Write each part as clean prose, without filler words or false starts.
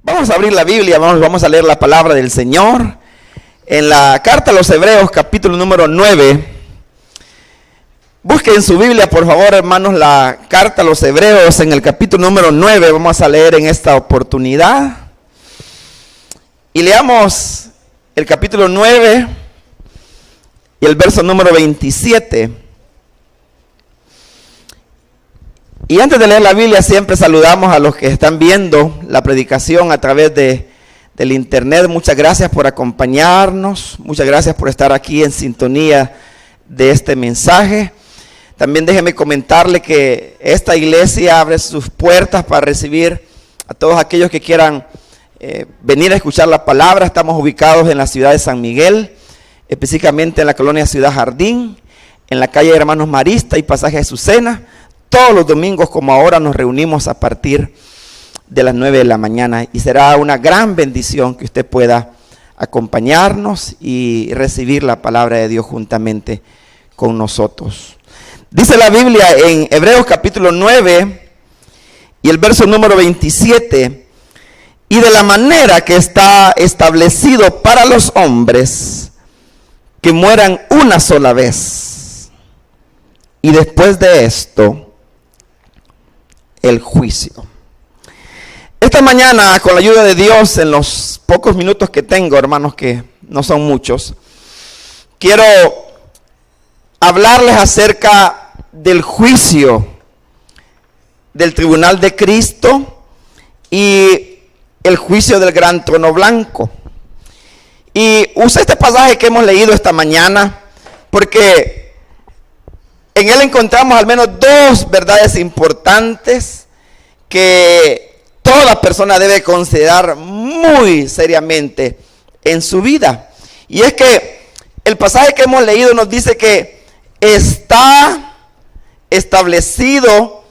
Vamos a abrir la Biblia, vamos a leer la palabra del Señor. En la carta a los Hebreos, capítulo número 9. Busquen en su Biblia, por favor, hermanos, la carta a los Hebreos en el capítulo número 9. Vamos a leer en esta oportunidad. Y leamos el capítulo 9 y el verso número 27. Y antes de leer la Biblia, siempre saludamos a los que están viendo la predicación a través del internet. Muchas gracias por acompañarnos. Muchas gracias por estar aquí en sintonía de este mensaje. También déjeme comentarle que esta iglesia abre sus puertas para recibir a todos aquellos que quieran venir a escuchar la palabra. Estamos ubicados en la ciudad de San Miguel, específicamente en la colonia Ciudad Jardín, en la calle Hermanos Marista y Pasaje Azucena. Todos los domingos, como ahora, nos reunimos a partir de las 9 de la mañana y será una gran bendición que usted pueda acompañarnos y recibir la palabra de Dios juntamente con nosotros. Dice la Biblia en Hebreos capítulo 9 y el verso número 27: y de la manera que está establecido para los hombres que mueran una sola vez, y después de esto el juicio. Esta mañana, con la ayuda de Dios, en los pocos minutos que tengo, hermanos, que no son muchos, quiero hablarles acerca del juicio del tribunal de Cristo y el juicio del gran trono blanco. Y usé este pasaje que hemos leído esta mañana porque en él encontramos al menos dos verdades importantes que toda persona debe considerar muy seriamente en su vida. Y es que el pasaje que hemos leído nos dice que está establecido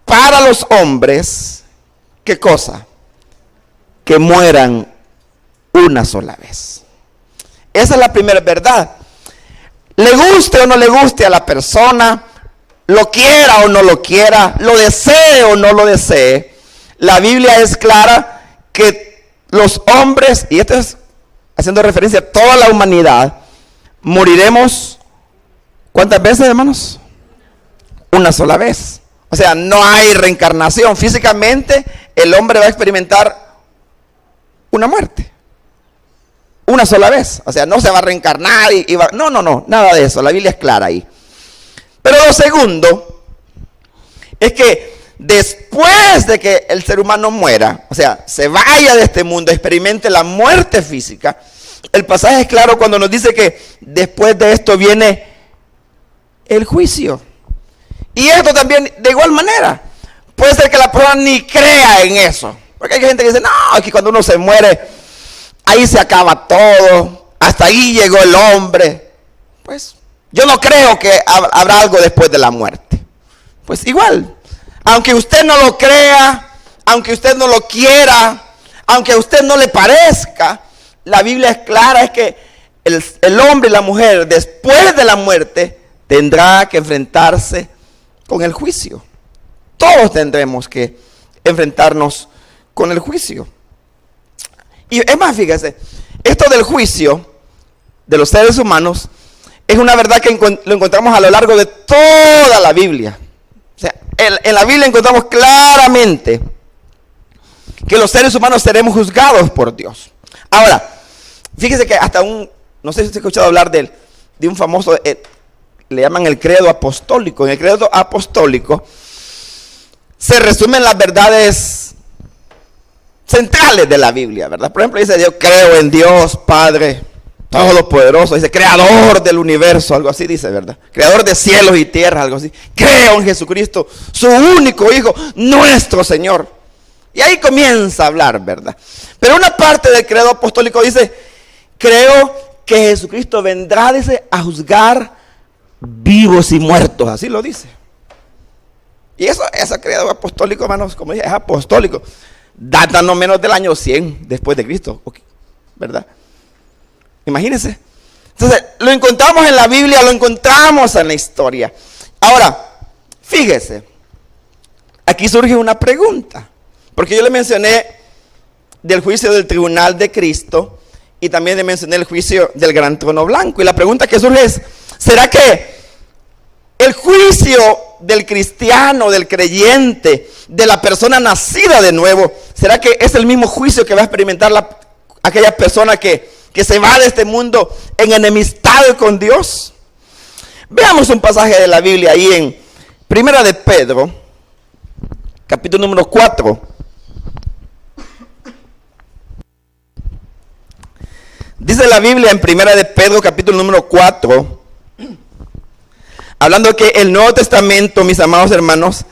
para los hombres, ¿qué cosa? Que mueran una sola vez. Esa es la primera verdad. Le guste o no le guste a la persona, lo quiera o no lo quiera, lo desee o no lo desee, la Biblia es clara que los hombres, y esto es haciendo referencia a toda la humanidad, moriremos, ¿cuántas veces, hermanos? Una sola vez. O sea, no hay reencarnación. Físicamente el hombre va a experimentar una muerte. Una sola vez. O sea, no se va a reencarnar y va... No, nada de eso. La Biblia es clara ahí. Pero lo segundo es que después de que el ser humano muera, o sea, se vaya de este mundo, experimente la muerte física, el pasaje es claro cuando nos dice que después de esto viene el juicio. Y esto también de igual manera. Puede ser que la persona ni crea en eso. Porque hay gente que dice, no, es que cuando uno se muere, ahí se acaba todo, hasta ahí llegó el hombre. Pues yo no creo que habrá algo después de la muerte. Pues igual, aunque usted no lo crea, aunque usted no lo quiera, aunque a usted no le parezca, la Biblia es clara, es que el hombre y la mujer después de la muerte tendrá que enfrentarse con el juicio. Todos tendremos que enfrentarnos con el juicio. Y es más, fíjese, esto del juicio de los seres humanos es una verdad que lo encontramos a lo largo de toda la Biblia. O sea, en la Biblia encontramos claramente que los seres humanos seremos juzgados por Dios. Ahora, fíjese que hasta no sé si usted ha escuchado hablar de un famoso, le llaman el credo apostólico. En el credo apostólico se resumen las verdades centrales de la Biblia, ¿verdad? Por ejemplo, dice: yo creo en Dios Padre Todopoderoso, dice creador del universo, algo así dice, ¿verdad? Creador de cielos y tierra, algo así. Creo en Jesucristo, su único Hijo, nuestro Señor. Y ahí comienza a hablar, ¿verdad? Pero una parte del credo apostólico dice: creo que Jesucristo vendrá, dice, a juzgar vivos y muertos, así lo dice. Y ese credo apostólico, hermanos, como dije, es apostólico. Data no menos del año 100 después de Cristo, ¿verdad? Imagínense. Entonces, lo encontramos en la Biblia, lo encontramos en la historia. Ahora, fíjese, aquí surge una pregunta, porque yo le mencioné del juicio del tribunal de Cristo y también le mencioné el juicio del gran trono blanco. Y la pregunta que surge es, ¿será que el juicio del cristiano, del creyente, de la persona nacida de nuevo, será que es el mismo juicio que va a experimentar aquella persona que se va de este mundo en enemistad con Dios? Veamos un pasaje de la Biblia ahí en Primera de Pedro, capítulo número 4. Dice la Biblia en Primera de Pedro, capítulo número 4, hablando que el Nuevo Testamento, mis amados hermanos,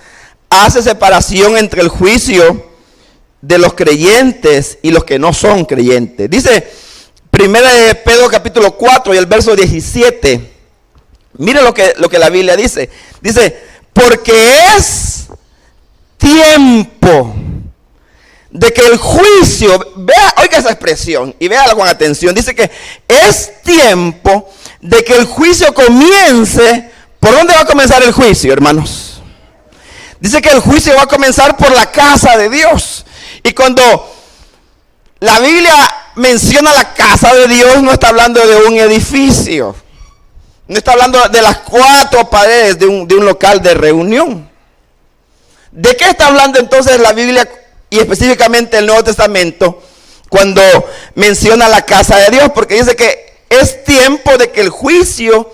hace separación entre el juicio de los creyentes y los que no son creyentes. Dice Primera de Pedro, capítulo 4 y el verso 17. Mire lo que la Biblia dice. Dice, porque es tiempo de que el juicio, oiga esa expresión y véala con atención. Dice que es tiempo de que el juicio comience. ¿Por dónde va a comenzar el juicio, hermanos? Dice que el juicio va a comenzar por la casa de Dios. Y cuando la Biblia menciona la casa de Dios, no está hablando de un edificio. No está hablando de las 4 paredes de un local de reunión. ¿De qué está hablando entonces la Biblia y específicamente el Nuevo Testamento cuando menciona la casa de Dios? Porque dice que es tiempo de que el juicio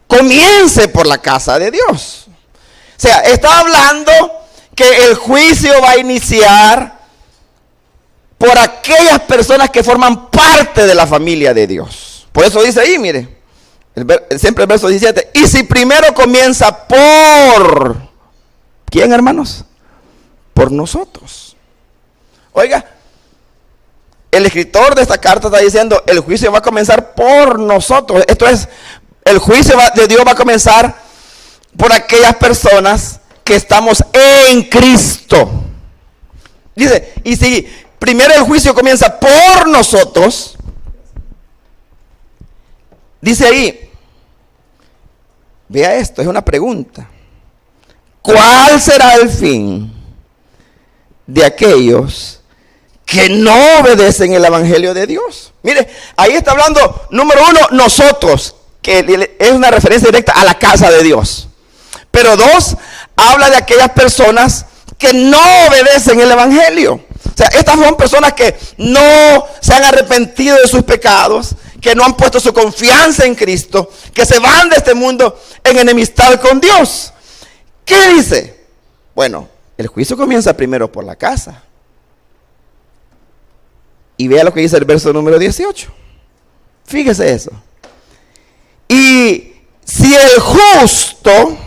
comience por la casa de Dios. O sea, está hablando que el juicio va a iniciar por aquellas personas que forman parte de la familia de Dios. Por eso dice ahí, mire, siempre el verso 17. Y si primero comienza por ¿quién, hermanos? Por nosotros. Oiga, el escritor de esta carta está diciendo, el juicio va a comenzar por nosotros. Esto es, el juicio de Dios va a comenzar por aquellas personas que estamos en Cristo. Dice, y si primero el juicio comienza por nosotros, dice ahí, vea esto, es una pregunta. ¿Cuál será el fin de aquellos que no obedecen el evangelio de Dios? Mire, ahí está hablando, número 1, nosotros, que es una referencia directa a la casa de Dios. Pero 2, habla de aquellas personas que no obedecen el evangelio. O sea, estas son personas que no se han arrepentido de sus pecados, que no han puesto su confianza en Cristo, que se van de este mundo en enemistad con Dios. ¿Qué dice? Bueno, el juicio comienza primero por la casa. Y vea lo que dice el verso número 18. Fíjese eso. Y si el justo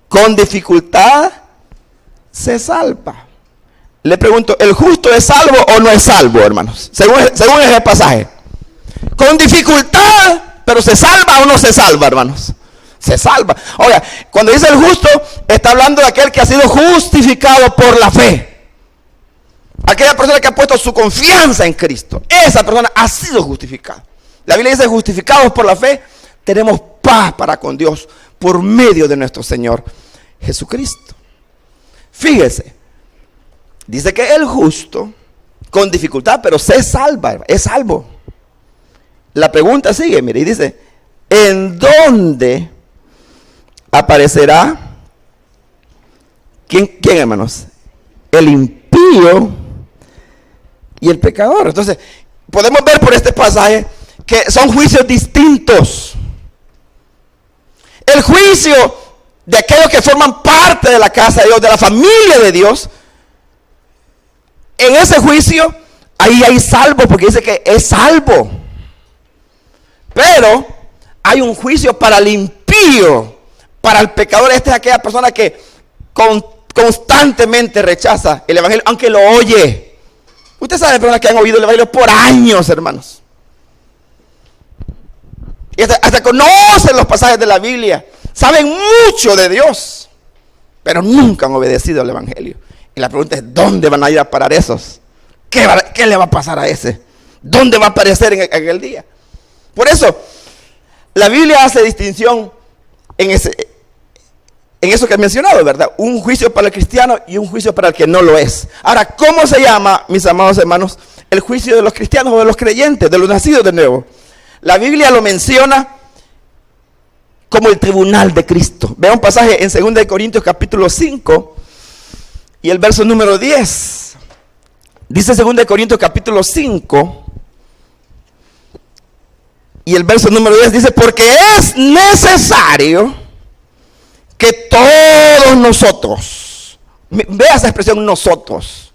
con dificultad se salva. Le pregunto, ¿el justo es salvo o no es salvo, hermanos? Según ese pasaje. Con dificultad, pero ¿se salva o no se salva, hermanos? Se salva. Oiga, cuando dice el justo, está hablando de aquel que ha sido justificado por la fe. Aquella persona que ha puesto su confianza en Cristo. Esa persona ha sido justificada. La Biblia dice, justificados por la fe, tenemos paz para con Dios por medio de nuestro Señor Jesucristo. Fíjese, dice que el justo, con dificultad, pero se salva, es salvo. La pregunta sigue, mire, y dice, ¿en dónde aparecerá? ¿Quién, hermanos? El impío y el pecador. Entonces, podemos ver por este pasaje que son juicios distintos. El juicio de aquellos que forman parte de la casa de Dios, de la familia de Dios, en ese juicio, ahí hay salvo, porque dice que es salvo. Pero hay un juicio para el impío, para el pecador. Esta es aquella persona que constantemente rechaza el evangelio, aunque lo oye. Usted sabe personas que han oído el evangelio por años, hermanos. Y hasta conocen los pasajes de la Biblia. Saben mucho de Dios, pero nunca han obedecido al evangelio. Y la pregunta es, ¿dónde van a ir a parar esos? ¿Qué le va a pasar a ese? ¿Dónde va a aparecer en aquel día? Por eso, la Biblia hace distinción en en eso que he mencionado, ¿verdad? Un juicio para el cristiano y un juicio para el que no lo es. Ahora, ¿cómo se llama, mis amados hermanos, el juicio de los cristianos o de los creyentes, de los nacidos de nuevo? La Biblia lo menciona como el tribunal de Cristo. Vea un pasaje en 2 Corintios capítulo 5 y el verso número 10. Dice 2 Corintios capítulo 5 y el verso número 10 dice: porque es necesario que todos nosotros, vea esa expresión nosotros.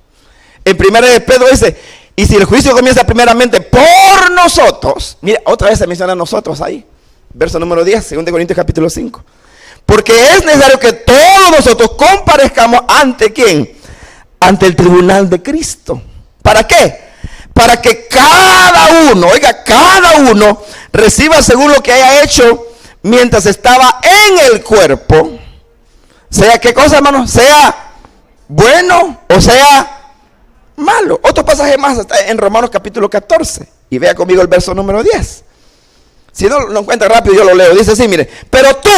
En 1 de Pedro dice: y si el juicio comienza primeramente por nosotros, mira, otra vez se menciona nosotros ahí. Verso número 10, 2 Corintios capítulo 5. Porque es necesario que todos nosotros comparezcamos ante ¿quién? Ante el tribunal de Cristo. ¿Para qué? Para que cada uno, oiga, cada uno reciba según lo que haya hecho mientras estaba en el cuerpo. Sea qué cosa, hermano, sea bueno o sea malo. Otro pasaje más está en Romanos capítulo 14. Y vea conmigo el verso número 10. Si no lo encuentra rápido, yo lo leo. Dice así, mire: pero tú,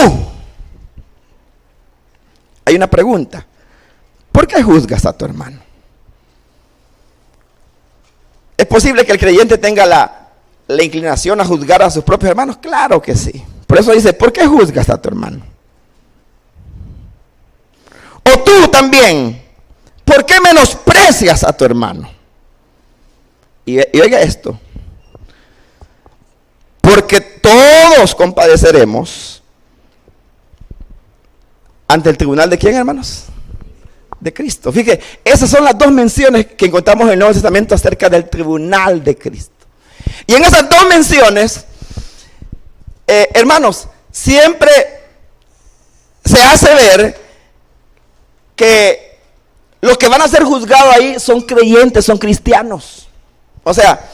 hay una pregunta: ¿por qué juzgas a tu hermano? ¿Es posible que el creyente tenga la inclinación a juzgar a sus propios hermanos? Claro que sí. Por eso dice: ¿por qué juzgas a tu hermano? O tú también, ¿por qué menosprecias a tu hermano? Y oiga esto: porque todos compadeceremos ante el tribunal de ¿quién, hermanos? De Cristo. Fíjate, esas son las dos menciones que encontramos en el Nuevo Testamento acerca del tribunal de Cristo. Y en esas dos menciones, hermanos, siempre se hace ver que los que van a ser juzgados ahí son creyentes, son cristianos. O sea,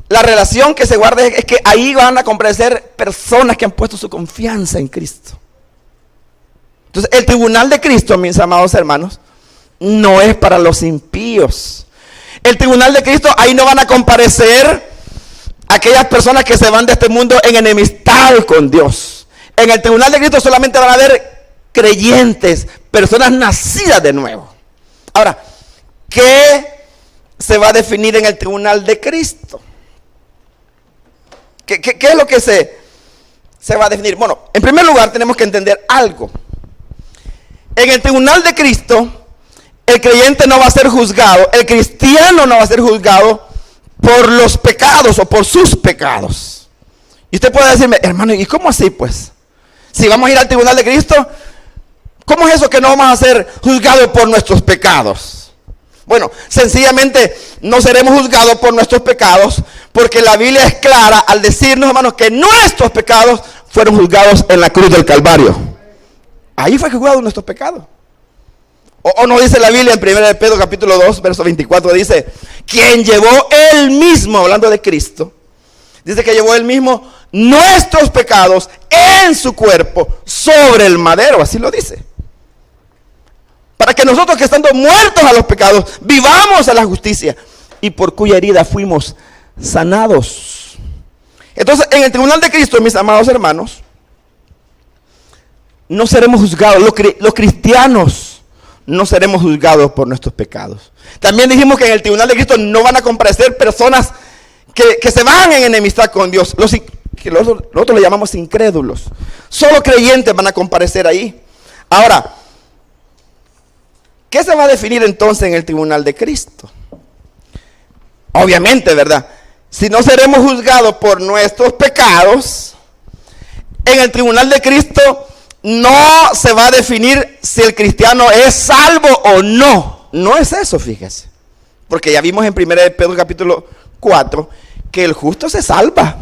la relación que se guarda es que ahí van a comparecer personas que han puesto su confianza en Cristo. Entonces, el tribunal de Cristo, mis amados hermanos, no es para los impíos. El tribunal de Cristo, ahí no van a comparecer aquellas personas que se van de este mundo en enemistad con Dios. En el tribunal de Cristo solamente van a haber creyentes, personas nacidas de nuevo. Ahora, ¿qué se va a definir en el tribunal de Cristo? ¿Qué es lo que se va a definir? Bueno, en primer lugar tenemos que entender algo. En el tribunal de Cristo, el creyente no va a ser juzgado, el cristiano no va a ser juzgado por los pecados o por sus pecados. Y usted puede decirme: hermano, ¿y cómo así pues? Si vamos a ir al tribunal de Cristo, ¿cómo es eso que no vamos a ser juzgados por nuestros pecados? Bueno, sencillamente no seremos juzgados por nuestros pecados, porque la Biblia es clara al decirnos, hermanos, que nuestros pecados fueron juzgados en la cruz del Calvario. Ahí fue juzgado nuestros pecados. O no dice la Biblia en 1 de Pedro capítulo 2, verso 24, dice: quien llevó él mismo, hablando de Cristo, dice que llevó él mismo nuestros pecados en su cuerpo sobre el madero, así lo dice. Para que nosotros, que estando muertos a los pecados, vivamos a la justicia, y por cuya herida fuimos sanados. Entonces, en el tribunal de Cristo, mis amados hermanos, no seremos juzgados. Los cristianos no seremos juzgados por nuestros pecados. También dijimos que en el tribunal de Cristo no van a comparecer personas que se van en enemistad con Dios. Nosotros le llamamos incrédulos. Solo creyentes van a comparecer ahí. Ahora, ¿qué se va a definir entonces en el tribunal de Cristo? Obviamente, ¿verdad? Si no seremos juzgados por nuestros pecados, en el tribunal de Cristo no se va a definir si el cristiano es salvo o no. No es eso, fíjese. Porque ya vimos en 1 de Pedro capítulo 4 que el justo se salva.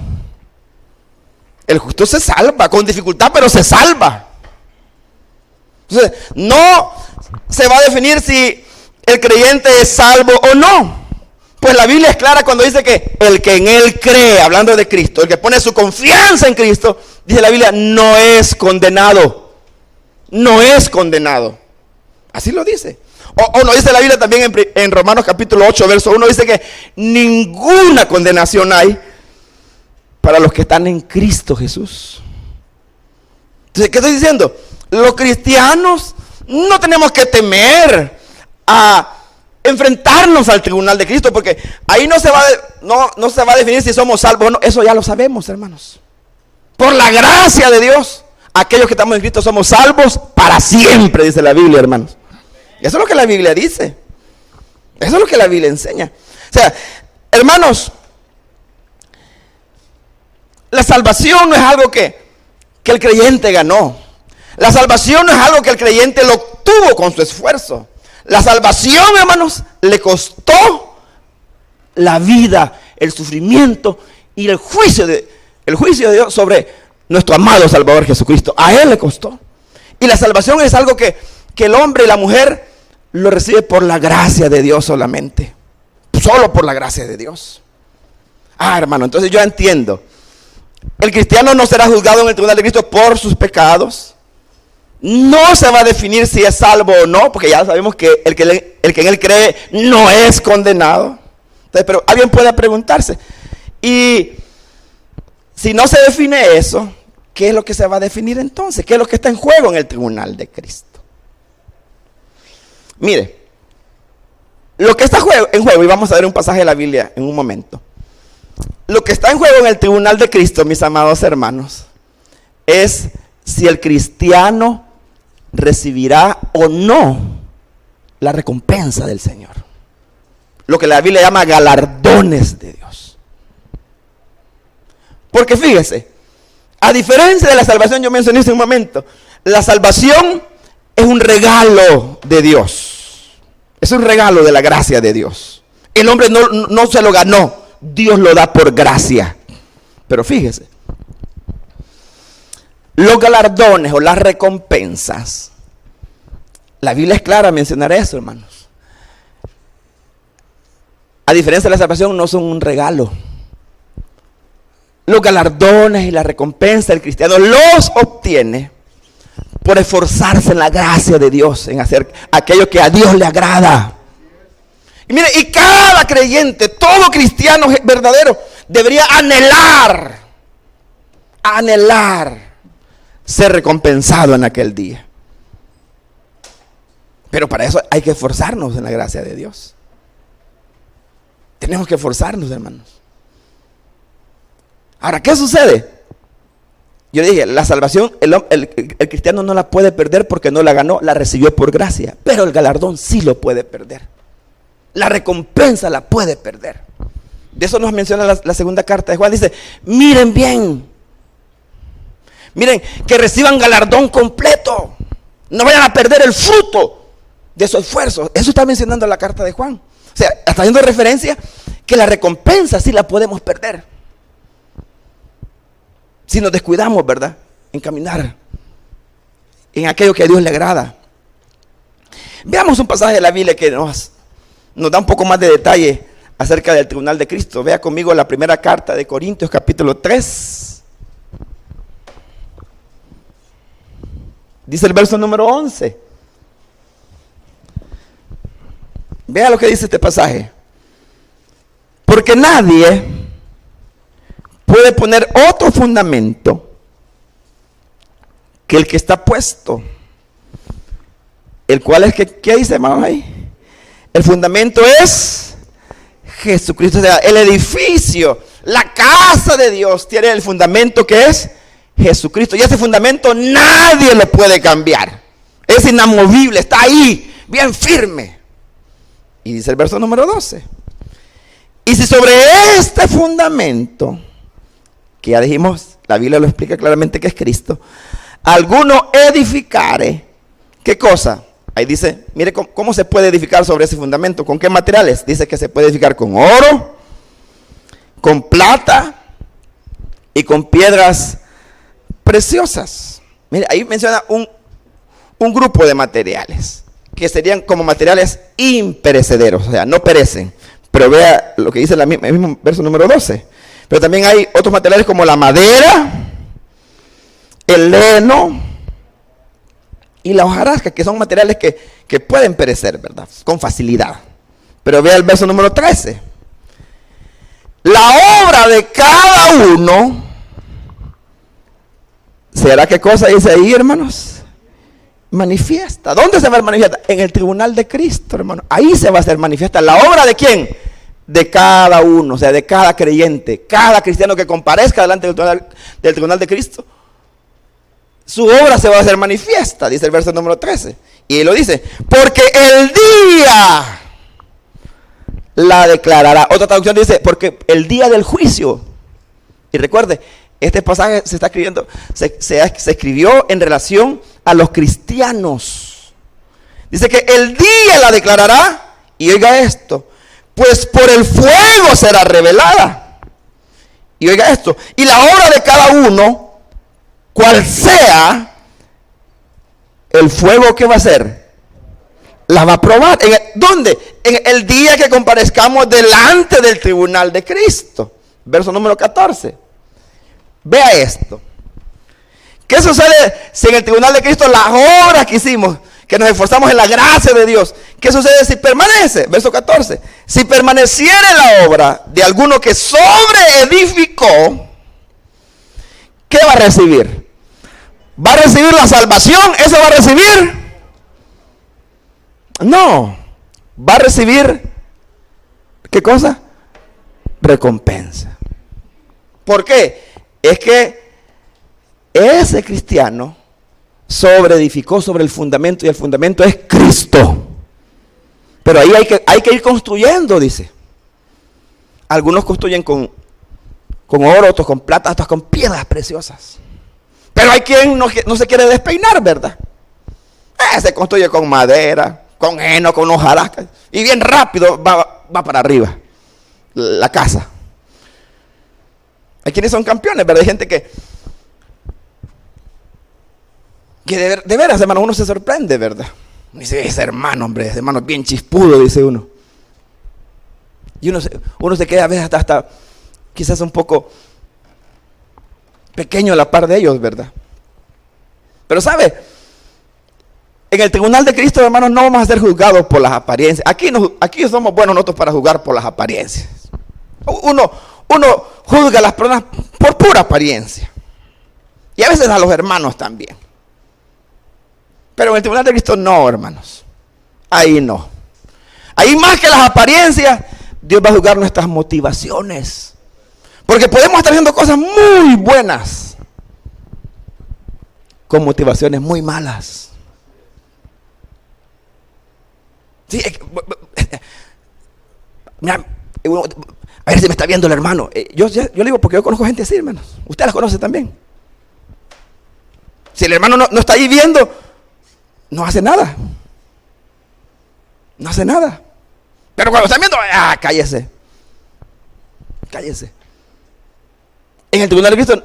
El justo se salva, con dificultad, pero se salva. Entonces, no se va a definir si el creyente es salvo o no. Pues la Biblia es clara cuando dice que el que en él cree, hablando de Cristo, el que pone su confianza en Cristo, dice la Biblia, no es condenado. No es condenado. Así lo dice. O no dice la Biblia también en Romanos capítulo 8, verso 1, dice que ninguna condenación hay para los que están en Cristo Jesús. Entonces, ¿qué estoy diciendo? los cristianos no tenemos que temer a enfrentarnos al tribunal de Cristo, porque ahí no se va a definir si somos salvos o no. Eso ya lo sabemos, hermanos. Por la gracia de Dios, aquellos que estamos en Cristo somos salvos para siempre, dice la Biblia, hermanos. Eso es lo que la Biblia dice. Eso es lo que la Biblia enseña. O sea, hermanos, la salvación no es algo que el creyente ganó. La salvación no es algo que el creyente lo obtuvo con su esfuerzo. La salvación, hermanos, le costó la vida, el sufrimiento y el juicio de Dios sobre nuestro amado Salvador Jesucristo. A Él le costó. Y la salvación es algo que el hombre y la mujer lo recibe por la gracia de Dios solamente. Solo por la gracia de Dios. Hermano, entonces yo entiendo. El cristiano no será juzgado en el tribunal de Cristo por sus pecados. No se va a definir si es salvo o no, porque ya sabemos que el que en él cree no es condenado. Entonces, pero alguien puede preguntarse, y si no se define eso, ¿qué es lo que se va a definir entonces? ¿Qué es lo que está en juego en el tribunal de Cristo? Mire, lo que está en juego, y vamos a ver un pasaje de la Biblia en un momento. Lo que está en juego en el tribunal de Cristo, mis amados hermanos, es si el cristiano recibirá o no la recompensa del Señor. Lo que la Biblia llama galardones de Dios. Porque fíjese, a diferencia de la salvación, yo mencioné hace un momento, la salvación es un regalo de Dios. Es un regalo de la gracia de Dios. El hombre no se lo ganó, Dios lo da por gracia. Pero fíjese, los galardones o las recompensas, la Biblia es clara a mencionar eso, hermanos. A diferencia de la salvación, no son un regalo. Los galardones y la recompensa del cristiano los obtiene por esforzarse en la gracia de Dios, en hacer aquello que a Dios le agrada. Y mire, y cada creyente, todo cristiano verdadero, debería anhelar ser recompensado en aquel día. Pero para eso hay que esforzarnos en la gracia de Dios. Tenemos que esforzarnos, hermanos. Ahora, ¿qué sucede? Yo dije, la salvación, el cristiano no la puede perder porque no la ganó, la recibió por gracia. Pero el galardón sí lo puede perder. La recompensa la puede perder. De eso nos menciona la segunda carta de Juan. Dice, miren bien. Miren, que reciban galardón completo. No vayan a perder el fruto de su esfuerzo. Eso está mencionando la carta de Juan. O sea, está haciendo referencia que la recompensa sí la podemos perder. Si nos descuidamos, ¿verdad? En caminar en aquello que a Dios le agrada. Veamos un pasaje de la Biblia que nos da un poco más de detalle acerca del tribunal de Cristo. Vea conmigo la primera carta de Corintios, capítulo 3. Dice el verso número 11. Vea lo que dice este pasaje. Porque nadie puede poner otro fundamento que el que está puesto. El cual es que, ¿qué dice, hermanos ahí? El fundamento es Jesucristo. O sea, el edificio, la casa de Dios tiene el fundamento que es Jesucristo. Y ese fundamento nadie lo puede cambiar. Es inamovible, está ahí, bien firme. Y dice el verso número 12. Y si sobre este fundamento, que ya dijimos, la Biblia lo explica claramente que es Cristo, alguno edificare, ¿qué cosa? Ahí dice, mire cómo se puede edificar sobre ese fundamento, ¿con qué materiales? Dice que se puede edificar con oro, con plata y con piedras preciosas. Mire, ahí menciona un grupo de materiales que serían como materiales imperecederos, o sea, no perecen. Pero vea lo que dice el mismo verso número 12. Pero también hay otros materiales como la madera, el heno y la hojarasca, que son materiales que pueden perecer, ¿verdad? Con facilidad. Pero vea el verso número 13. La obra de cada uno será, ¿qué cosa dice ahí, hermanos? manifiesta. ¿Dónde se va a hacer manifiesta? En el tribunal de Cristo, hermano. Ahí se va a hacer manifiesta. ¿La obra de quién? De cada uno, o sea, de cada creyente, cada cristiano que comparezca delante del tribunal de Cristo. Su obra se va a hacer manifiesta, dice el verso número 13. Y lo dice, porque el día la declarará. Otra traducción dice, porque el día del juicio. Y recuerde, este pasaje se está escribiendo, se escribió en relación a los cristianos. Dice que el día la declarará, y oiga esto, pues por el fuego será revelada. Y oiga esto, y la obra de cada uno, cual sea, el fuego que va a hacer, la va a probar. ¿Dónde? En el día que comparezcamos delante del tribunal de Cristo. Verso número 14. Vea esto. ¿Qué sucede si en el tribunal de Cristo las obras que hicimos, que nos esforzamos en la gracia de Dios, qué sucede si permanece? Verso 14. Si permaneciere la obra de alguno que sobreedificó, ¿qué va a recibir? ¿Va a recibir la salvación? ¿Eso va a recibir? No. Va a recibir, ¿qué cosa? Recompensa. ¿Por qué? Es que ese cristiano sobreedificó sobre el fundamento, y el fundamento es Cristo. Pero ahí hay que ir construyendo, dice. Algunos construyen con oro, otros con plata, otros con piedras preciosas. Pero hay quien no se quiere despeinar, ¿verdad? Se construye con madera, con heno, con hojarasca, y bien rápido va para arriba la casa. Hay quienes son campeones, ¿verdad? Hay gente que de veras, hermano, uno se sorprende, ¿verdad? Dice, ese hermano, hombre, ese hermano es bien chispudo, dice uno. Y uno se queda a veces hasta quizás un poco pequeño a la par de ellos, ¿verdad? Pero ¿sabe? En el tribunal de Cristo, hermanos, no vamos a ser juzgados por las apariencias. Aquí somos buenos nosotros para juzgar por las apariencias. Uno juzga a las personas por pura apariencia. Y a veces a los hermanos también. Pero en el tribunal de Cristo no, hermanos. Ahí no. Ahí más que las apariencias, Dios va a juzgar nuestras motivaciones. Porque podemos estar haciendo cosas muy buenas con motivaciones muy malas. Sí, mira, a ver si me está viendo el hermano. Yo le digo porque yo conozco gente así, hermanos. Usted las conoce también. Si el hermano no está ahí viendo, no hace nada. No hace nada. Pero cuando está viendo, cállese. Cállese. En el tribunal de Cristo,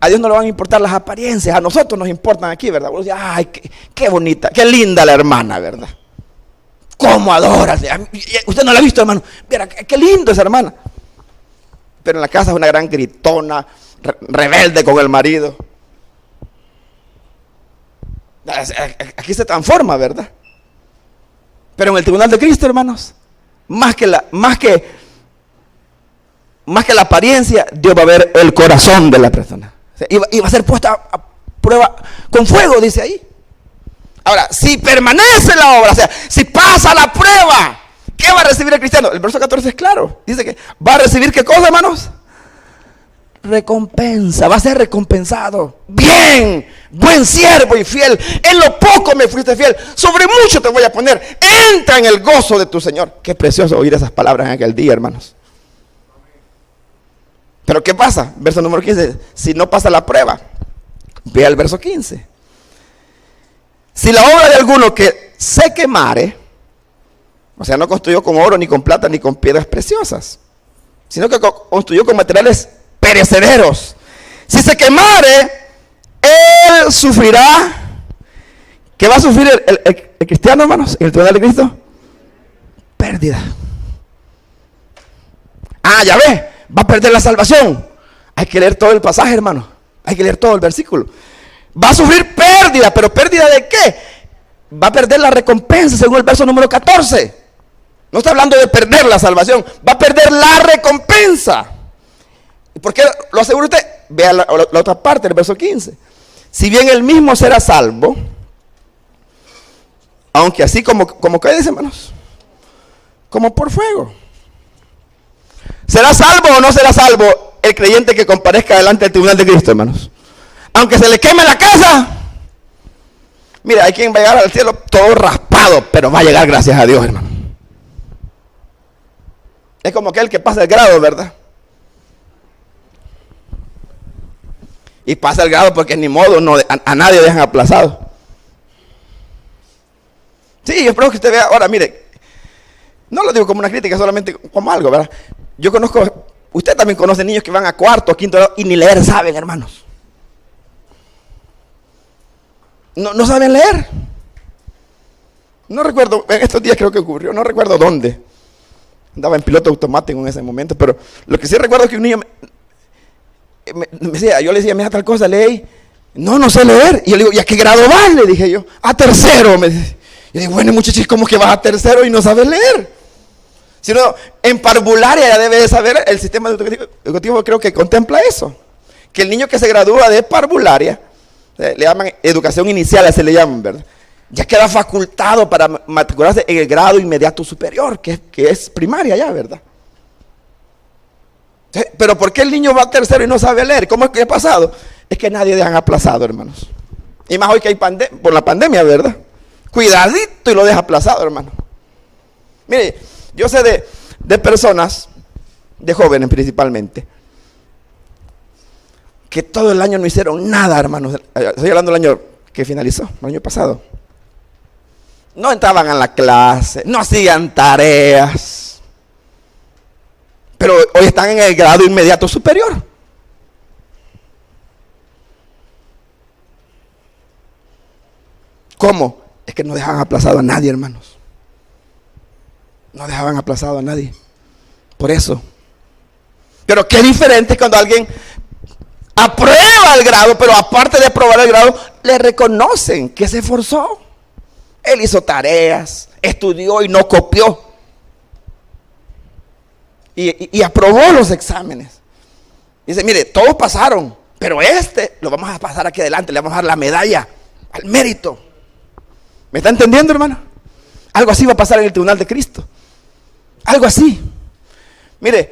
a Dios no le van a importar las apariencias. A nosotros nos importan aquí, ¿verdad? Uno dice, ay, qué bonita, qué linda la hermana, ¿verdad? ¿Cómo adora? Usted no la ha visto, hermano. Mira, qué lindo esa hermana. Pero en la casa es una gran gritona, rebelde con el marido. Aquí se transforma, ¿verdad? Pero en el tribunal de Cristo, hermanos, más que la apariencia, Dios va a ver el corazón de la persona. Y va a ser puesta a prueba con fuego, dice ahí. Ahora, si permanece la obra, o sea, si pasa la prueba, ¿qué va a recibir el cristiano? El verso 14 es claro. Dice que va a recibir, ¿qué cosa, hermanos? Recompensa, va a ser recompensado. Bien, buen siervo y fiel. En lo poco me fuiste fiel, sobre mucho te voy a poner. Entra en el gozo de tu Señor. Qué precioso oír esas palabras en aquel día, hermanos. Pero ¿qué pasa? Verso número 15. Si no pasa la prueba, vea el verso 15. Si la obra de alguno que se quemare, o sea, no construyó con oro, ni con plata, ni con piedras preciosas, sino que construyó con materiales perecederos. Si se quemare, él sufrirá. ¿Qué va a sufrir el cristiano, hermanos, en el tribunal de Cristo? Pérdida. Ya ve, va a perder la salvación. Hay que leer todo el pasaje, hermano. Hay que leer todo el versículo. Va a sufrir pérdida, pero ¿pérdida de qué? Va a perder la recompensa, según el verso número 14. No está hablando de perder la salvación, va a perder la recompensa. ¿Y por qué lo asegura usted? Vea la otra parte del verso 15. Si bien él mismo será salvo, Aunque así como cae, dice, hermanos, como por fuego. ¿Será salvo o no será salvo el creyente que comparezca delante del tribunal de Cristo, hermanos? Aunque se le queme la casa. Mira, hay quien va a llegar al cielo todo raspado, pero va a llegar gracias a Dios, hermano. Es como aquel que pasa el grado, ¿verdad? Y pasa el grado porque ni modo, no, a nadie dejan aplazado. Sí, yo espero que usted vea. Ahora, mire, no lo digo como una crítica, solamente como algo, ¿verdad? Yo conozco, usted también conoce niños que van a cuarto, quinto grado y ni leer saben, hermanos. No saben leer. No recuerdo, en estos días creo que ocurrió, no recuerdo dónde. Andaba en piloto automático en ese momento, pero lo que sí recuerdo es que un niño me decía, yo le decía, mira tal cosa, lee. No sé leer. Y yo le digo, ¿y a qué grado vas? Le dije yo, a tercero. Me dice. Yo digo, bueno, muchachos, ¿cómo que vas a tercero y no sabes leer? Si no, en parvularia ya debe de saber, el sistema educativo creo que contempla eso. Que el niño que se gradúa de parvularia, le llaman educación inicial, se le llaman, ¿verdad? Ya queda facultado para matricularse en el grado inmediato superior, que es primaria ya, ¿verdad? Pero ¿por qué el niño va a tercero y no sabe leer? ¿Cómo es que ha pasado? Es que nadie dejan aplazado, hermanos. Y más hoy que hay por la pandemia, ¿verdad? Cuidadito y lo deja aplazado, hermano. Mire, yo sé de personas, de jóvenes principalmente, que todo el año no hicieron nada, hermanos. Estoy hablando del año que finalizó, el año pasado. No entraban a la clase, no hacían tareas. Pero hoy están en el grado inmediato superior. ¿Cómo? Es que no dejaban aplazado a nadie, hermanos. No dejaban aplazado a nadie. Por eso. Pero qué diferente es cuando alguien aprueba el grado, pero aparte de aprobar el grado, le reconocen que se esforzó. Él hizo tareas, estudió y no copió. Y aprobó los exámenes. Dice, mire, todos pasaron, pero lo vamos a pasar aquí adelante, le vamos a dar la medalla al mérito. ¿Me está entendiendo, hermano? Algo así va a pasar en el tribunal de Cristo. Algo así. Mire,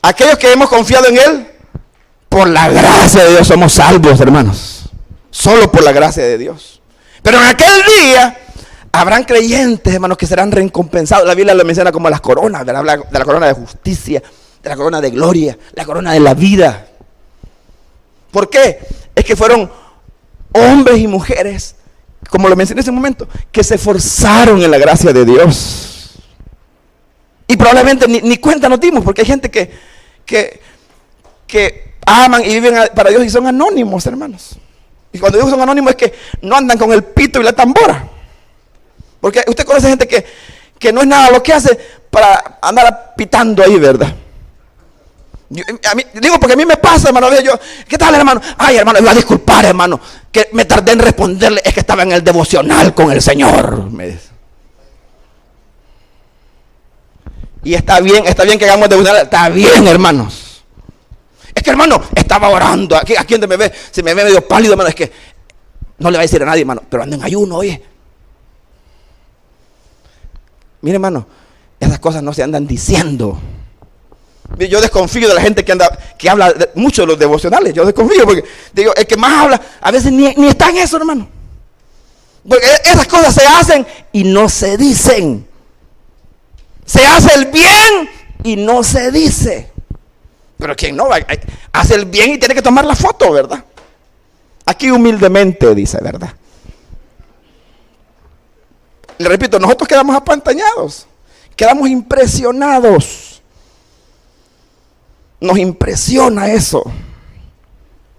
aquellos que hemos confiado en Él, por la gracia de Dios somos salvos, hermanos. Solo por la gracia de Dios. Pero en aquel día habrán creyentes, hermanos, que serán recompensados. La Biblia lo menciona como las coronas, habla de la corona de justicia, de la corona de gloria, la corona de la vida. ¿Por qué? Es que fueron hombres y mujeres, como lo mencioné en ese momento, que se esforzaron en la gracia de Dios. Y probablemente ni cuenta nos dimos, porque hay gente que aman y viven para Dios y son anónimos, hermanos. Y cuando digo son anónimos es que no andan con el pito y la tambora. Porque usted conoce gente que no es nada lo que hace para andar pitando ahí, ¿verdad? Digo porque a mí me pasa, hermano. ¿Qué tal, hermano? Ay, hermano, me va a disculpar, hermano, que me tardé en responderle, es que estaba en el devocional con el Señor, me dice. Y está bien que hagamos devocional, está bien, hermanos. Es que, hermano, estaba orando, aquí donde me ve, se me ve medio pálido, hermano, es que no le va a decir a nadie, hermano, pero ando en ayuno, oye. Mire, hermano, esas cosas no se andan diciendo. Yo desconfío de la gente que habla mucho de los devocionales. Yo desconfío porque digo, el que más habla a veces ni está en eso, hermano. Porque esas cosas se hacen y no se dicen. Se hace el bien y no se dice. Pero quien no hace el bien y tiene que tomar la foto, ¿verdad? Aquí humildemente dice, ¿verdad? Le repito, nosotros quedamos apantallados, quedamos impresionados. Nos impresiona eso.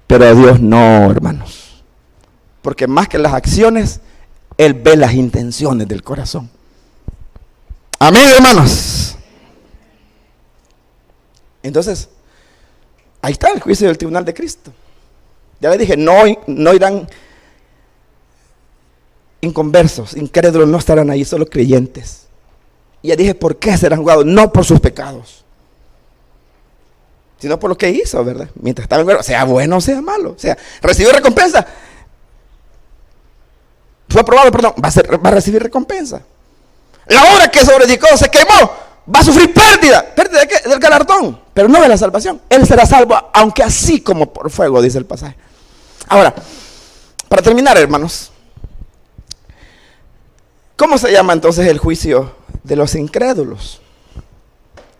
Pero a Dios no, hermanos. Porque más que las acciones, Él ve las intenciones del corazón. Amén, hermanos. Entonces, ahí está el juicio del tribunal de Cristo. Ya le dije, no irán inconversos, incrédulos, no estarán ahí, solo creyentes. Y ya dije, ¿por qué serán juzgados? No por sus pecados, sino por lo que hizo, ¿verdad? Mientras estaba en cuerpo, sea bueno o sea malo, o sea, recibió recompensa. fue aprobado, perdón, va a recibir recompensa. La obra que sobreedicó se quemó, va a sufrir pérdida. ¿Pérdida de qué? Del galardón, pero no de la salvación. Él será salvo, aunque así como por fuego, dice el pasaje. Ahora, para terminar, hermanos, ¿cómo se llama entonces el juicio de los incrédulos?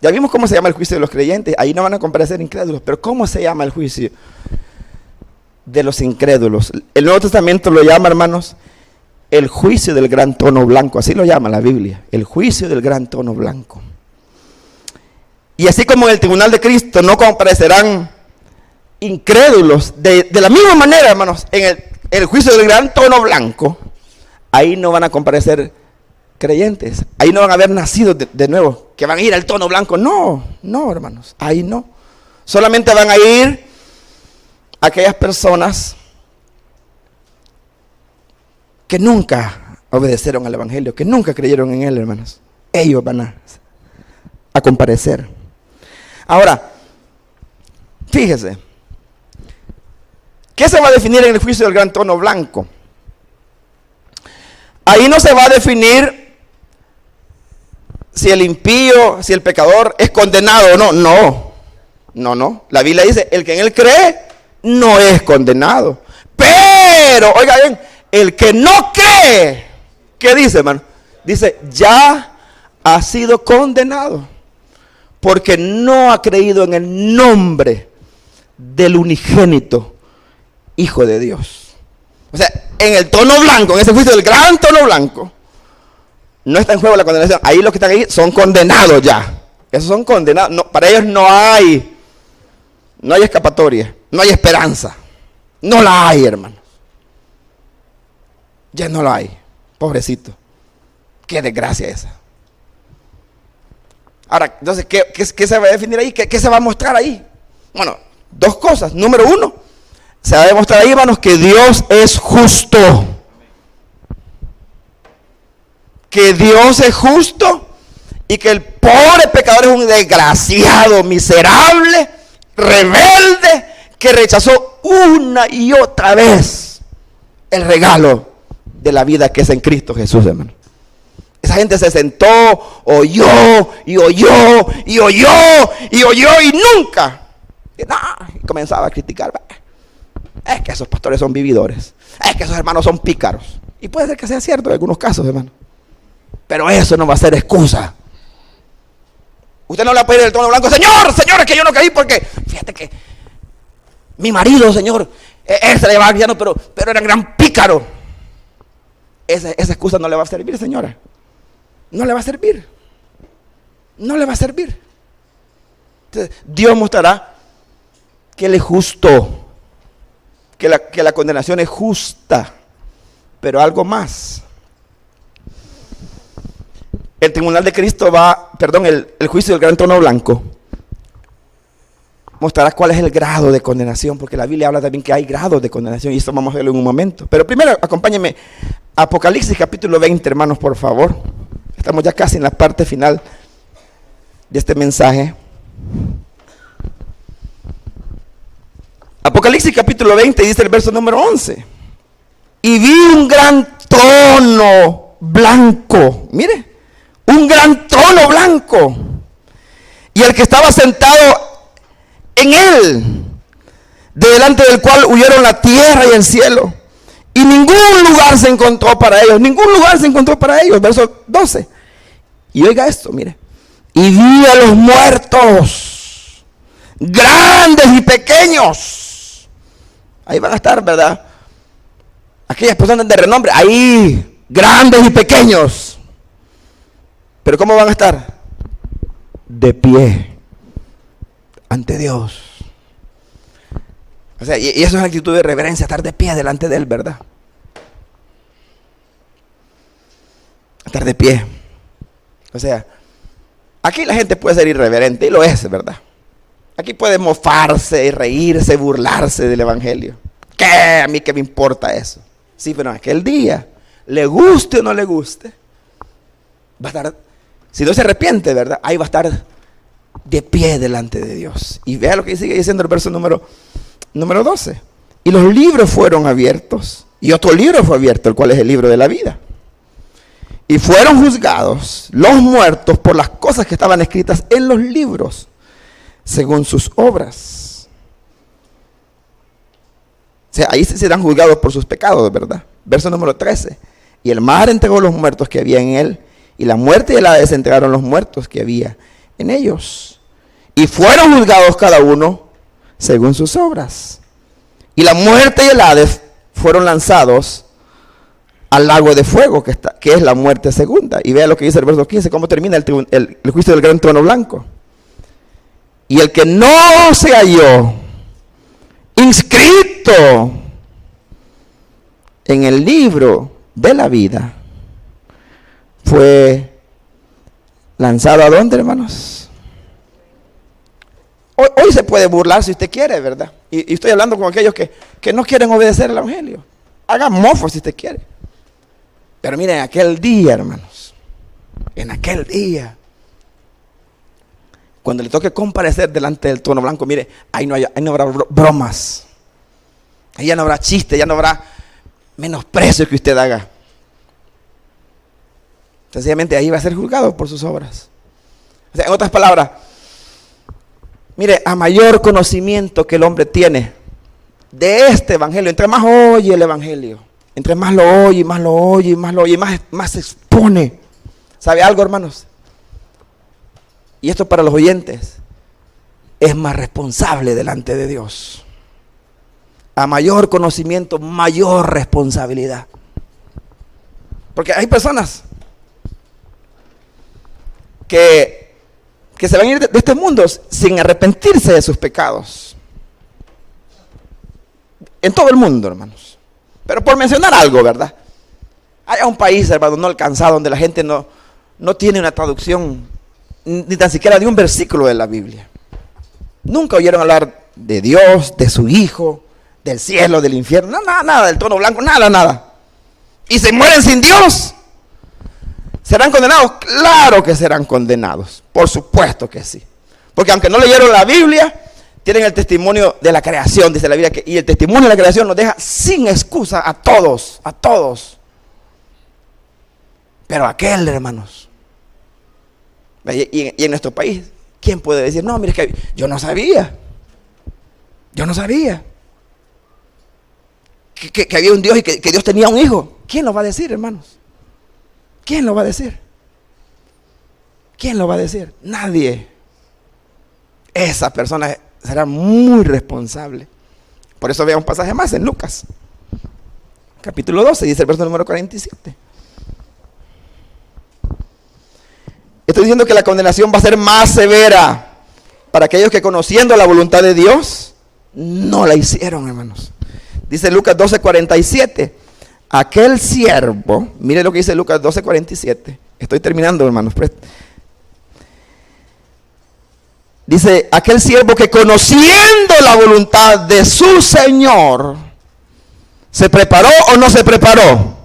Ya vimos cómo se llama el juicio de los creyentes. Ahí no van a comparecer incrédulos, pero ¿cómo se llama el juicio de los incrédulos? El Nuevo Testamento lo llama, hermanos, el juicio del gran trono blanco. Así lo llama la Biblia, el juicio del gran trono blanco. Y así como en el tribunal de Cristo no comparecerán incrédulos, de la misma manera, hermanos, en el juicio del gran trono blanco, ahí no van a comparecer creyentes. Ahí no van a haber nacido de nuevo, que van a ir al trono blanco. No, hermanos, ahí no. Solamente van a ir aquellas personas que nunca obedecieron al Evangelio, que nunca creyeron en él, hermanos. Ellos van a comparecer. Ahora, fíjese, ¿qué se va a definir en el juicio del gran trono blanco? Ahí no se va a definir si el impío, si el pecador es condenado o no. No. La Biblia dice, el que en él cree no es condenado. Pero, oiga bien, el que no cree, ¿qué dice, hermano? Dice, ya ha sido condenado, porque no ha creído en el nombre del unigénito Hijo de Dios. O sea, en el trono blanco, en ese juicio del gran trono blanco, no está en juego la condenación. Ahí los que están ahí son condenados ya. Esos son condenados. No, para ellos no hay escapatoria, no hay esperanza. No la hay, hermanos. Ya no la hay. Pobrecito. Qué desgracia esa. Ahora, entonces, ¿qué se va a definir ahí? ¿Qué se va a mostrar ahí? Bueno, dos cosas. Número uno, se va a demostrar ahí, hermanos, que Dios es justo. Que Dios es justo y que el pobre pecador es un desgraciado, miserable, rebelde, que rechazó una y otra vez el regalo de la vida que es en Cristo Jesús, hermano. Esa gente se sentó, oyó y nunca. Y comenzaba a criticar. Es que esos pastores son vividores. Es que esos hermanos son pícaros. Y puede ser que sea cierto en algunos casos, hermano. Pero eso no va a ser excusa. Usted no le va a pedir el trono blanco, Señor, es que yo no creí porque, fíjate que mi marido, Señor, él se le llevaba cristiano, pero era un gran pícaro. Esa excusa no le va a servir, señora. No le va a servir. No le va a servir. Entonces, Dios mostrará que Él es justo, que la condenación es justa, pero algo más. El tribunal de Cristo el juicio del gran trono blanco mostrará cuál es el grado de condenación, porque la Biblia habla también que hay grados de condenación, y esto vamos a verlo en un momento. Pero primero, acompáñenme a Apocalipsis capítulo 20, hermanos, por favor. Estamos ya casi en la parte final de este mensaje. Apocalipsis capítulo 20 dice el verso número 11. Y vi un gran trono blanco, mire, un gran trono blanco, y el que estaba sentado en él, de delante del cual huyeron la tierra y el cielo, y ningún lugar se encontró para ellos, verso 12. Y oiga esto, mire, y vi a los muertos, grandes y pequeños. Ahí van a estar, ¿verdad? Aquellas personas de renombre, ahí, grandes y pequeños. Pero ¿cómo van a estar? De pie ante Dios. O sea, y eso es una actitud de reverencia, estar de pie delante de Él, ¿verdad? Estar de pie. O sea, aquí la gente puede ser irreverente, y lo es, ¿verdad? Aquí puede mofarse, reírse, burlarse del Evangelio. ¿Qué? A mí qué me importa eso. Sí, pero en aquel día, le guste o no le guste, va a estar, si no se arrepiente, ¿verdad? Ahí va a estar de pie delante de Dios. Y vea lo que sigue diciendo el verso número 12. Y los libros fueron abiertos, Y otro libro fue abierto, el cual es el libro de la vida. Y fueron juzgados los muertos por las cosas que estaban escritas en los libros, según sus obras. O sea, ahí serán juzgados por sus pecados, ¿verdad? Verso número 13. Y el mar entregó los muertos que había en él, y la muerte y el Hades entregaron los muertos que había en ellos. Y fueron juzgados cada uno según sus obras. Y la muerte y el Hades fueron lanzados al lago de fuego, que es la muerte segunda. Y vea lo que dice el verso 15, cómo termina el juicio del gran trono blanco. Y el que no se halló inscrito en el libro de la vida fue lanzado ¿a dónde, hermanos? Hoy se puede burlar si usted quiere, ¿verdad? Y estoy hablando con aquellos que no quieren obedecer el evangelio. Haga mofo si usted quiere. Pero miren, aquel día, hermanos, en aquel día, cuando le toque comparecer delante del trono blanco, mire, ahí no habrá bromas. Ahí ya no habrá chiste, ya no habrá menosprecio que usted haga. Sencillamente ahí va a ser juzgado por sus obras. O sea, en otras palabras, mire, a mayor conocimiento que el hombre tiene de este evangelio, entre más oye el evangelio, entre más lo oye, más lo oye, más lo oye, más se expone. ¿Sabe algo, hermanos? Y esto para los oyentes, es más responsable delante de Dios. A mayor conocimiento, mayor responsabilidad. Porque hay personas que se van a ir de este mundo sin arrepentirse de sus pecados. En todo el mundo, hermanos. Pero por mencionar algo, ¿verdad? Hay un país, hermano, no alcanzado, donde la gente no tiene una traducción, ni tan siquiera de un versículo de la Biblia. Nunca oyeron hablar de Dios, de su Hijo, del cielo, del infierno, nada, del trono blanco, nada. Y se mueren sin Dios. ¿Serán condenados? Claro que serán condenados. Por supuesto que sí. Porque aunque no leyeron la Biblia, tienen el testimonio de la creación, dice la Biblia, y el testimonio de la creación nos deja sin excusa a todos. Pero aquel, hermanos, y en nuestro país, ¿quién puede decir? No, mire, es que yo no sabía que había un Dios y que Dios tenía un hijo. ¿Quién lo va a decir, hermanos? ¿Quién lo va a decir? ¿Quién lo va a decir? Nadie. Esa persona será muy responsable. Por eso vea un pasaje más en Lucas, capítulo 12, dice el verso número 47. Estoy diciendo que la condenación va a ser más severa para aquellos que, conociendo la voluntad de Dios, no la hicieron, hermanos. Dice Lucas 12:47. Aquel siervo, mire lo que dice Lucas 12:47. Estoy terminando, hermanos. Dice, aquel siervo que, conociendo la voluntad de su Señor, ¿se preparó o no se preparó?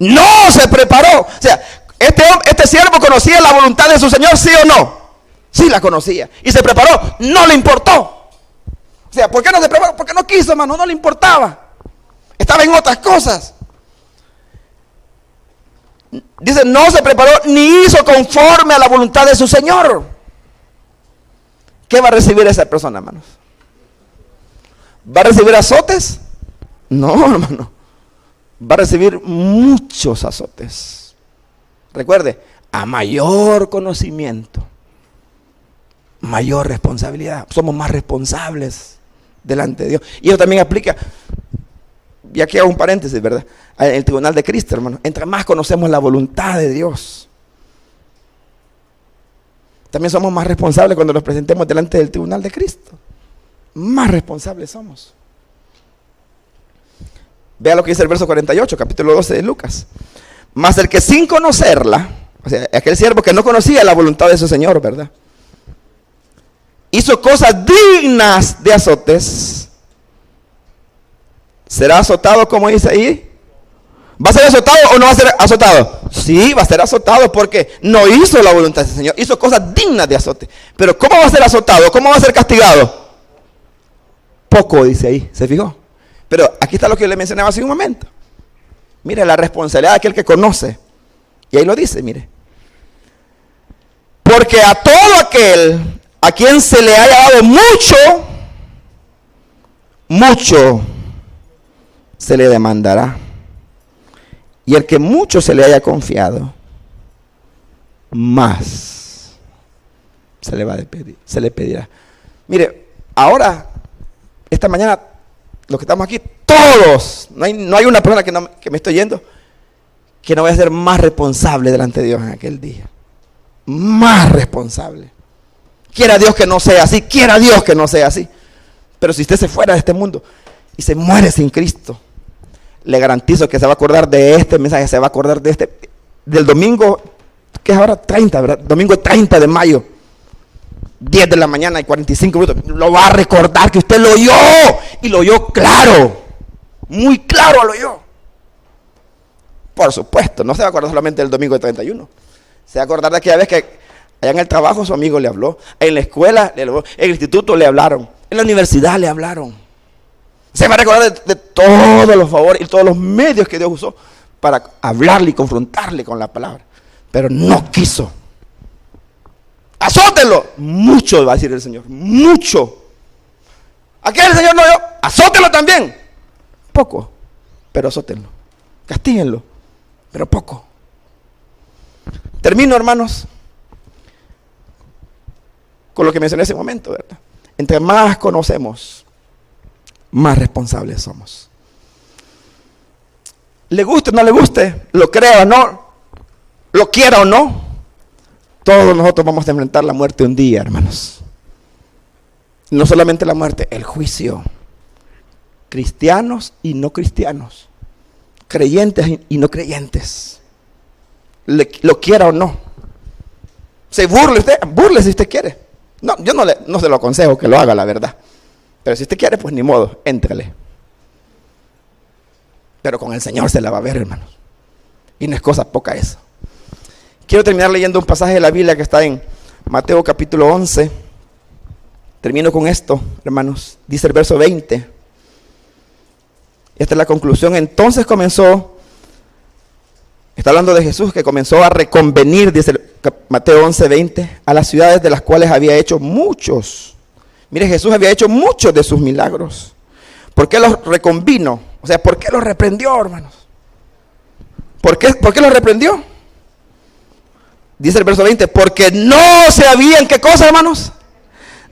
No se preparó. O sea, este siervo conocía la voluntad de su Señor, ¿sí o no? Sí la conocía. Y se preparó, no le importó. O sea, ¿por qué no se preparó? Porque no quiso, hermano, no le importaba. Estaba en otras cosas. Dice, no se preparó ni hizo conforme a la voluntad de su Señor. ¿Qué va a recibir esa persona, hermanos? ¿Va a recibir azotes? No, hermano. Va a recibir muchos azotes. Recuerde, a mayor conocimiento, mayor responsabilidad. Somos más responsables delante de Dios. Y eso también aplica, y aquí hago un paréntesis, ¿verdad? En el tribunal de Cristo, hermano. Entre más conocemos la voluntad de Dios, también somos más responsables cuando nos presentemos delante del tribunal de Cristo. Más responsables somos. Vea lo que dice el verso 48, capítulo 12 de Lucas. Mas el que sin conocerla, o sea, aquel siervo que no conocía la voluntad de su Señor, ¿verdad?, hizo cosas dignas de azotes, será azotado, como dice ahí. ¿Va a ser azotado o no va a ser azotado? Sí, va a ser azotado porque no hizo la voluntad del Señor, hizo cosas dignas de azote. Pero ¿cómo va a ser azotado? ¿Cómo va a ser castigado? Poco, dice ahí, ¿se fijó? Pero aquí está lo que yo le mencionaba hace un momento. Mire, la responsabilidad de aquel que conoce. Y ahí lo dice, mire. Porque a todo aquel a quien se le haya dado mucho, mucho se le demandará. Y el que mucho se le haya confiado, más se le va a pedir, se le pedirá. Mire, ahora, esta mañana, los que estamos aquí, todos, no hay una persona que me estoy yendo, que no vaya a ser más responsable delante de Dios en aquel día. Más responsable. Quiera Dios que no sea así, quiera Dios que no sea así. Pero si usted se fuera de este mundo y se muere sin Cristo, le garantizo que se va a acordar de este mensaje, se va a acordar de del domingo, que es ahora 30, ¿verdad? Domingo 30 de mayo, 10 de la mañana y 45 minutos. Lo va a recordar que usted lo oyó, y lo oyó claro, muy claro lo oyó. Por supuesto, no se va a acordar solamente del domingo de 31. Se va a acordar de aquella vez que allá en el trabajo su amigo le habló, en la escuela le habló, en el instituto le hablaron, en la universidad le hablaron. Se va a recordar de todos los favores y todos los medios que Dios usó para hablarle y confrontarle con la palabra. Pero no quiso. Azótenlo. Mucho va a decir el Señor. Mucho. Aquí el Señor no dio. Azótenlo también. Poco. Pero azótenlo. Castíguenlo. Pero poco. Termino, hermanos, con lo que mencioné hace un momento, ¿verdad? Entre más conocemos, más responsables somos. Le guste o no le guste, lo crea o no, lo quiera o no, todos nosotros vamos a enfrentar la muerte un día, hermanos. No solamente la muerte, el juicio. Cristianos y no cristianos, creyentes y no creyentes, lo quiera o no. Se burle si usted quiere. No, yo no se lo aconsejo que lo haga, la verdad. Pero si usted quiere, pues ni modo, éntrele. Pero con el Señor se la va a ver, hermanos. Y no es cosa poca eso. Quiero terminar leyendo un pasaje de la Biblia que está en Mateo capítulo 11. Termino con esto, hermanos. Dice el verso 20. Esta es la conclusión. Entonces comenzó, está hablando de Jesús, que comenzó a reconvenir, dice Mateo 11, 20, a las ciudades de las cuales había hecho muchos. Mire, Jesús había hecho muchos de sus milagros. ¿Por qué los reconvino? O sea, ¿por qué los reprendió, hermanos? ¿Por qué los reprendió? Dice el verso 20, porque no se habían, ¿qué cosa, hermanos?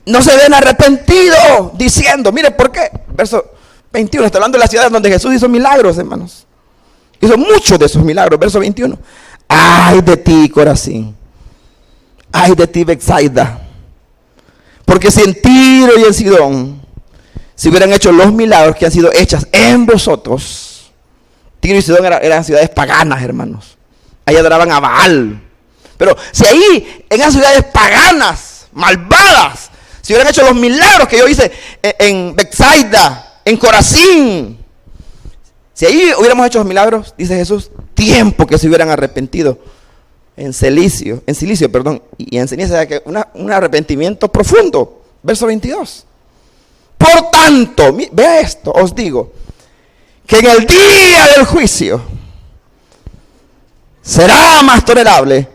No se habían arrepentido, diciendo, mire, ¿por qué? Verso 21, está hablando de las ciudades donde Jesús hizo milagros, hermanos. Hizo muchos de sus milagros, verso 21. Ay de ti, Corazín. Ay de ti, Betsaida. Porque si en Tiro y en Sidón se hubieran hecho los milagros que han sido hechas en vosotros. Tiro y Sidón eran ciudades paganas, hermanos. Ahí adoraban a Baal. Pero si ahí, en esas ciudades paganas, malvadas, se hubieran hecho los milagros que yo hice en Betsaida, en Corazín, si ahí hubiéramos hecho los milagros, dice Jesús, tiempo que se hubieran arrepentido en silicio, y en ceniza, que un arrepentimiento profundo. Verso 22. Por tanto, vea esto, os digo, que en el día del juicio será más tolerable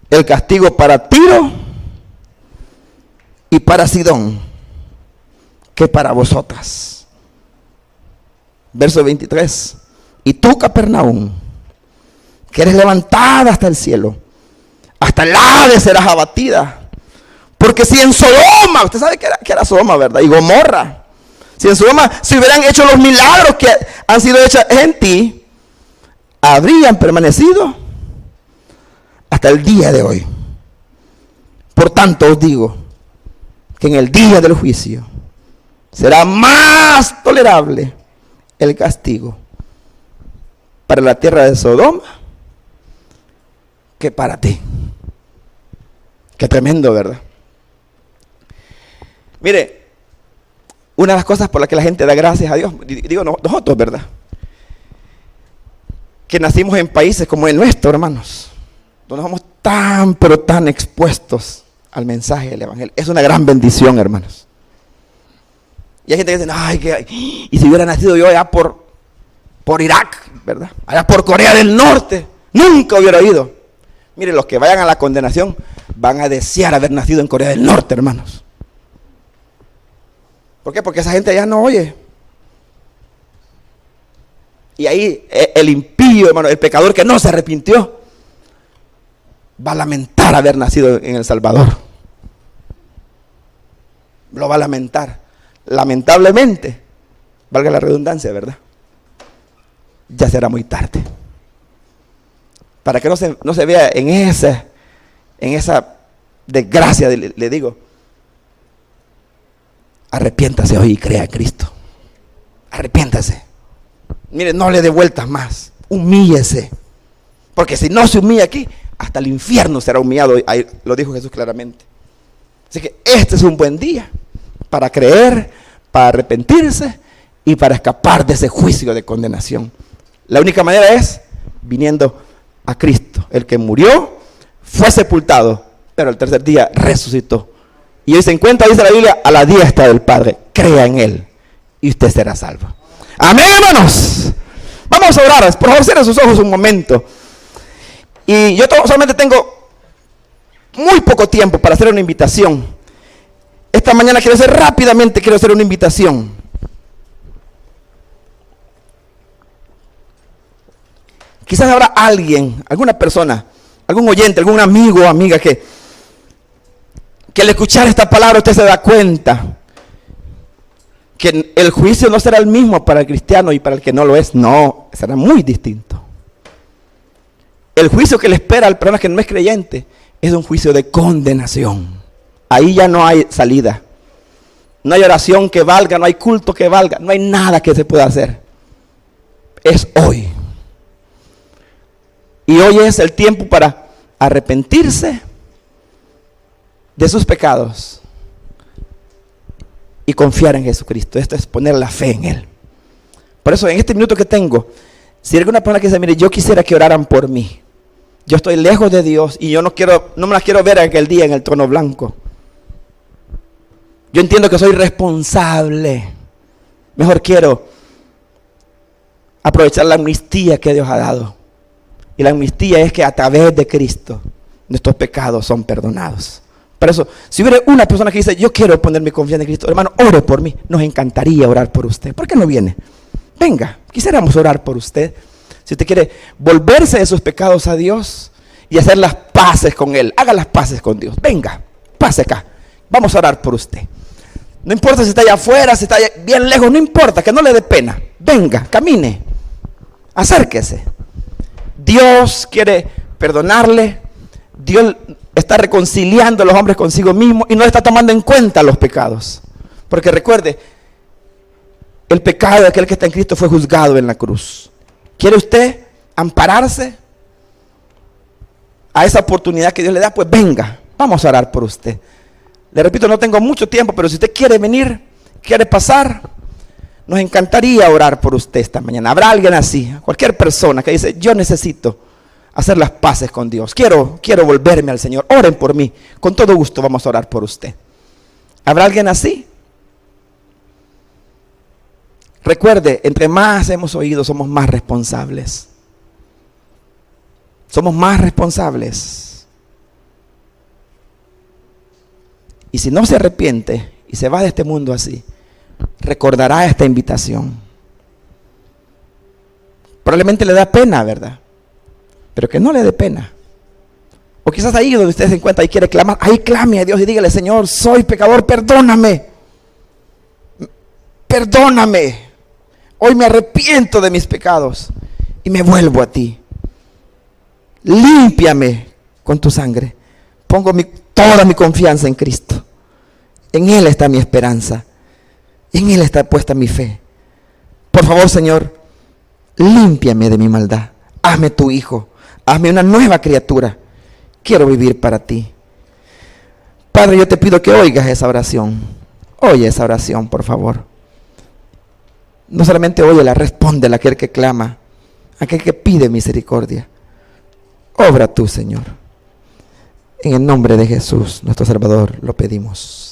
el castigo para Tiro y para Sidón que para vosotras. Verso 23. Y tú, Capernaum, que eres levantada hasta el cielo, hasta el Hades serás abatida. Porque si en Sodoma, usted sabe que era Sodoma, ¿verdad? Y Gomorra. Si en Sodoma se hubieran hecho los milagros que han sido hechos en ti, habrían permanecido hasta el día de hoy. Por tanto os digo que en el día del juicio será más tolerable el castigo para la tierra de Sodoma que para ti. Qué tremendo, ¿verdad? Mire, una de las cosas por las que la gente da gracias a Dios, digo nosotros, ¿verdad? Que nacimos en países como el nuestro, hermanos, donde somos tan, pero tan expuestos al mensaje del Evangelio. Es una gran bendición, hermanos. Y hay gente que dice, ay, y si hubiera nacido yo allá por Irak, ¿verdad? Allá por Corea del Norte, nunca hubiera ido. Mire, los que vayan a la condenación van a desear haber nacido en Corea del Norte, hermanos. ¿Por qué? Porque esa gente allá no oye. Y ahí el impío, hermano, el pecador que no se arrepintió, va a lamentar haber nacido en El Salvador. Lo va a lamentar. Lamentablemente, valga la redundancia, ¿verdad? Ya será muy tarde. Para que no se vea en esa desgracia, le digo, arrepiéntase hoy y crea en Cristo. Arrepiéntase. Mire, no le dé vueltas más. Humíllese. Porque si no se humilla aquí, hasta el infierno será humillado. Ahí lo dijo Jesús claramente. Así que este es un buen día para creer, para arrepentirse y para escapar de ese juicio de condenación. La única manera es viniendo a Cristo, el que murió, fue sepultado, pero el tercer día resucitó. Y hoy se encuentra, dice la Biblia, a la diestra del Padre. Crea en Él y usted será salvo. Amén, hermanos. Vamos a orar. Por favor, cierren sus ojos un momento. Y yo solamente tengo muy poco tiempo para hacer una invitación. Esta mañana quiero hacer una invitación. Quizás habrá alguien, alguna persona, algún oyente, algún amigo o amiga que al escuchar esta palabra usted se da cuenta que el juicio no será el mismo para el cristiano y para el que no lo es. No, será muy distinto. El juicio que le espera al persona que no es creyente es un juicio de condenación. Ahí ya no hay salida. No hay oración que valga, no hay culto que valga, no hay nada que se pueda hacer. Es hoy. Y hoy es el tiempo para arrepentirse de sus pecados y confiar en Jesucristo. Esto es poner la fe en Él. Por eso en este minuto que tengo, si hay alguna persona que dice, mire, yo quisiera que oraran por mí. Yo estoy lejos de Dios y yo no me las quiero ver aquel día en el trono blanco. Yo entiendo que soy responsable. Mejor quiero aprovechar la amnistía que Dios ha dado. Y la amnistía es que a través de Cristo nuestros pecados son perdonados. Por eso, si hubiera una persona que dice, yo quiero poner mi confianza en Cristo, hermano, ore por mí. Nos encantaría orar por usted. ¿Por qué no viene? Venga, quisiéramos orar por usted. Si usted quiere volverse de sus pecados a Dios y hacer las paces con Él, haga las paces con Dios. Venga, pase acá. Vamos a orar por usted. No importa si está allá afuera, si está allá bien lejos, no importa, que no le dé pena. Venga, camine, acérquese. Dios quiere perdonarle. Dios está reconciliando a los hombres consigo mismo y no está tomando en cuenta los pecados. Porque recuerde, el pecado de aquel que está en Cristo fue juzgado en la cruz. ¿Quiere usted ampararse a esa oportunidad que Dios le da? Pues venga, vamos a orar por usted. Le repito, no tengo mucho tiempo, pero si usted quiere venir, quiere pasar, nos encantaría orar por usted esta mañana. Habrá alguien así, cualquier persona que dice, yo necesito hacer las paces con Dios. Quiero volverme al Señor. Oren por mí. Con todo gusto vamos a orar por usted. ¿Habrá alguien así? Recuerde, entre más hemos oído, somos más responsables. Somos más responsables. Y si no se arrepiente y se va de este mundo así, recordará esta invitación. Probablemente le da pena, ¿verdad? Pero que no le dé pena. O quizás ahí donde usted se encuentra y quiere clamar, ahí clame a Dios y dígale, Señor, soy pecador, perdóname. Perdóname. Hoy me arrepiento de mis pecados y me vuelvo a ti. Límpiame con tu sangre. Pongo toda mi confianza en Cristo. En Él está mi esperanza. En Él está puesta mi fe. Por favor, Señor, límpiame de mi maldad. Hazme tu hijo. Hazme una nueva criatura. Quiero vivir para ti. Padre, yo te pido que oigas esa oración. Oye esa oración, por favor. No solamente óyela, respóndela a aquel que clama, a aquel que pide misericordia. Obra tú, Señor. En el nombre de Jesús, nuestro Salvador, lo pedimos.